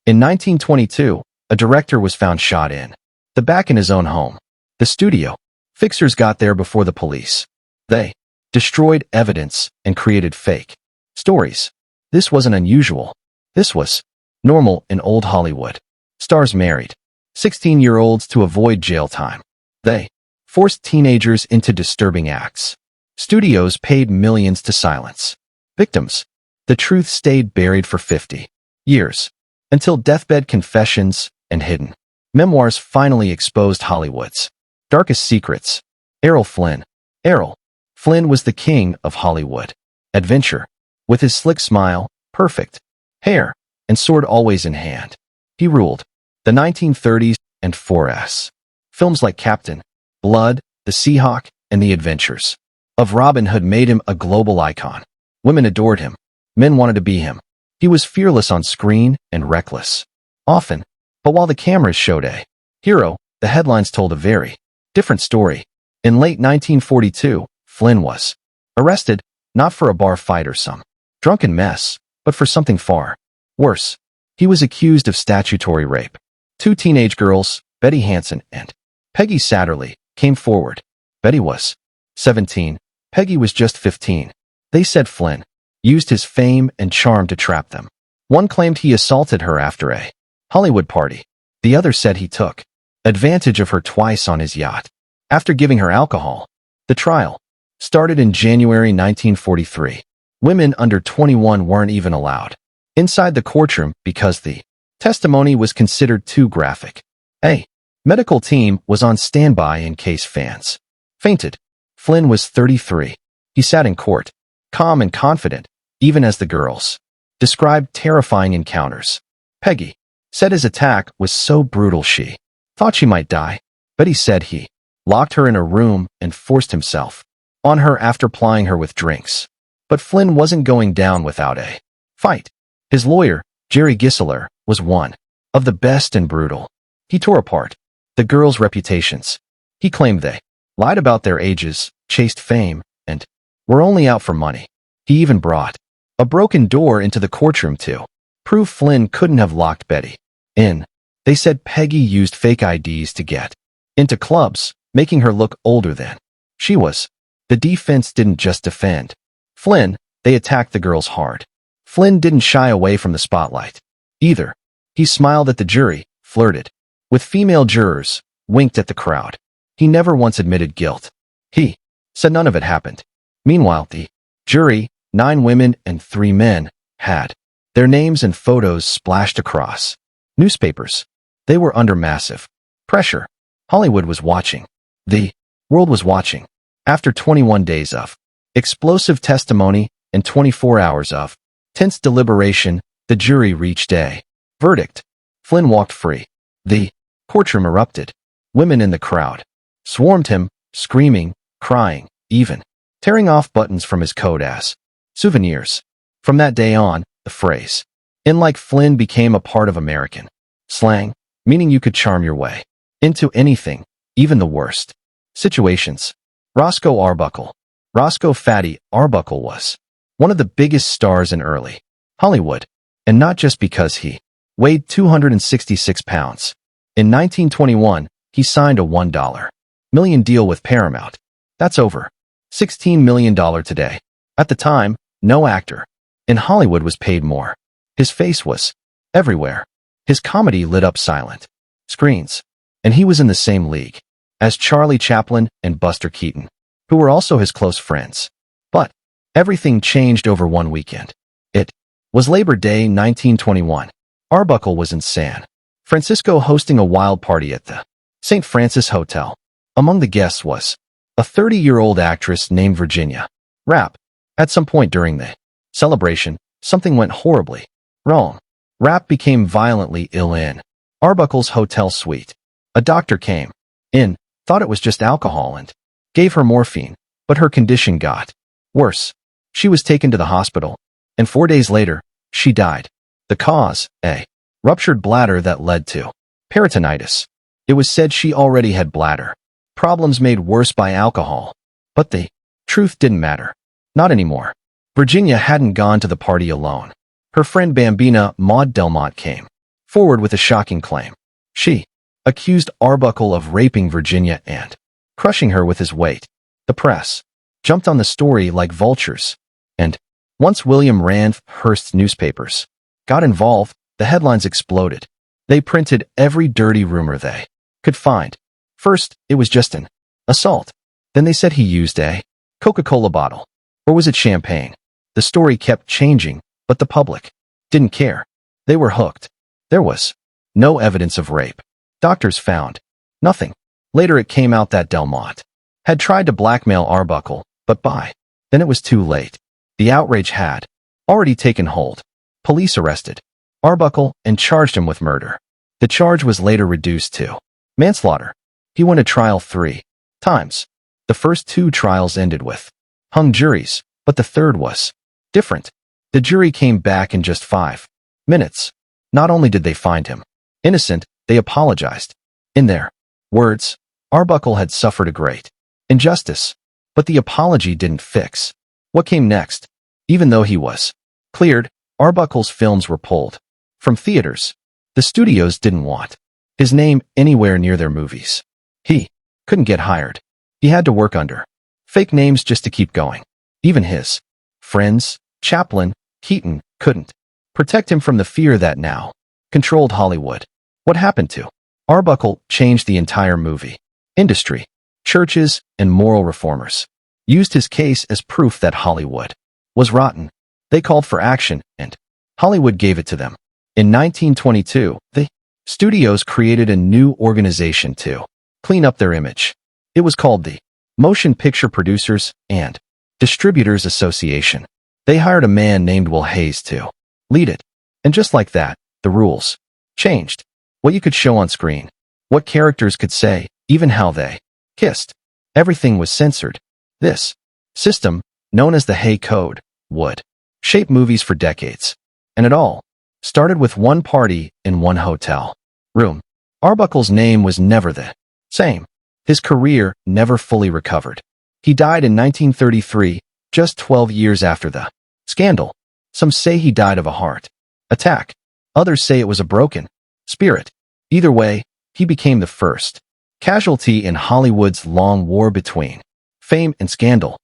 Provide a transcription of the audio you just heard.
In 1922, a director was found shot in the back in his own home. The studio fixers got there before the police. They destroyed evidence and created fake stories. This wasn't unusual. This was normal in old Hollywood. Stars married 16-year-olds to avoid jail time. They forced teenagers into disturbing acts. Studios paid millions to silence victims. The truth stayed buried for 50 years, until deathbed confessions and hidden memoirs finally exposed Hollywood's darkest secrets. Errol Flynn. Errol Flynn was the king of Hollywood adventure. With his slick smile, perfect hair, and sword always in hand, he ruled the 1930s and 4S. Films like Captain Blood, The Seahawk, and The Adventures of Robin Hood made him a global icon. Women adored him. Men wanted to be him. He was fearless on screen and reckless often. But while the cameras showed a hero, the headlines told a very different story. In late 1942, Flynn was arrested, not for a bar fight or some drunken mess, but for something far worse. He was accused of statutory rape. Two teenage girls, Betty Hansen and Peggy Satterley, came forward. Betty was 17. Peggy was just 15. They said Flynn used his fame and charm to trap them. One claimed he assaulted her after a Hollywood party. The other said he took advantage of her twice on his yacht after giving her alcohol. The trial started in January 1943. Women under 21 weren't even allowed inside the courtroom because the testimony was considered too graphic. A medical team was on standby in case fans fainted. Flynn was 33. He sat in court, calm and confident, even as the girls described terrifying encounters. Peggy said his attack was so brutal she thought she might die. Betty said he locked her in a room and forced himself on her after plying her with drinks. But Flynn wasn't going down without a fight. His lawyer, Jerry Gisseler, was one of the best and brutal. He tore apart the girls' reputations. He claimed they lied about their ages, chased fame, and were only out for money. He even brought a broken door into the courtroom to prove Flynn couldn't have locked Betty in. They said Peggy used fake IDs to get into clubs, making her look older than she was. The defense didn't just defend Flynn, they attacked the girls hard. Flynn didn't shy away from the spotlight either. He smiled at the jury, flirted with female jurors, winked at the crowd. He never once admitted guilt. He said none of it happened. Meanwhile, the jury, 9 women and 3 men, had their names and photos splashed across newspapers. They were under massive pressure. Hollywood was watching. The world was watching. After 21 days of explosive testimony and 24 hours of tense deliberation, the jury reached a verdict. Flynn walked free. The courtroom erupted. Women in the crowd swarmed him, screaming, crying, even tearing off buttons from his coat as souvenirs. From that day on, the phrase "in like Flynn" became a part of American slang, meaning you could charm your way into anything, even the worst situations. Roscoe Arbuckle. Roscoe "Fatty" Arbuckle was one of the biggest stars in early Hollywood, and not just because he weighed 266 pounds. In 1921, he signed a $1 million deal with Paramount. That's over $16 million today. At the time, no actor in Hollywood was paid more. His face was everywhere. His comedy lit up silent screens, and he was in the same league as Charlie Chaplin and Buster Keaton, who were also his close friends. But everything changed over one weekend. It was Labor Day 1921. Arbuckle was in San Francisco hosting a wild party at the St. Francis Hotel. Among the guests was a 30-year-old actress named Virginia Rapp. At some point during the celebration, something went horribly wrong. Rapp became violently ill in Arbuckle's hotel suite. A doctor came in, thought it was just alcohol, and gave her morphine, but her condition got worse. She was taken to the hospital, and 4 days later, she died. The cause, a ruptured bladder that led to peritonitis. It was said she already had bladder problems made worse by alcohol, but the truth didn't matter. Not anymore. Virginia hadn't gone to the party alone. Her friend Bambina Maud Delmont came forward with a shocking claim. She accused Arbuckle of raping Virginia and crushing her with his weight. The press jumped on the story like vultures, and once William Rand Hearst's newspapers got involved, the headlines exploded. They printed every dirty rumor they could find. First, it was just an assault. Then they said he used a Coca-Cola bottle. Or was it champagne? The story kept changing, but the public didn't care. They were hooked. There was no evidence of rape. Doctors found nothing. Later it came out that Delmont had tried to blackmail Arbuckle, but by then it was too late. The outrage had already taken hold. Police arrested Arbuckle and charged him with murder. The charge was later reduced to manslaughter. He went to trial 3 times. The first 2 trials ended with hung juries, but the third was different. The jury came back in just 5 minutes. Not only did they find him innocent, they apologized. In their words, Arbuckle had suffered a great injustice, but the apology didn't fix what came next. Even though he was cleared, Arbuckle's films were pulled from theaters. The studios didn't want his name anywhere near their movies. He couldn't get hired. He had to work under fake names just to keep going. Even his friends, Chaplin, Keaton, couldn't protect him from the fear that now controlled Hollywood. What happened to Arbuckle changed the entire movie industry. Churches and moral reformers used his case as proof that Hollywood was rotten. They called for action, and Hollywood gave it to them. In 1922, the studios created a new organization to clean up their image. It was called the Motion Picture Producers and Distributors Association. They hired a man named Will Hayes to lead it. And just like that, the rules changed. What you could show on screen, what characters could say, even how they kissed. Everything was censored. This system, known as the Hay Code, would shape movies for decades. And it all started with one party in one hotel room. Arbuckle's name was never the same. His career never fully recovered. He died in 1933, just 12 years after the scandal. Some say he died of a heart attack. Others say it was a broken spirit. Either way, he became the first casualty in Hollywood's long war between fame and scandal.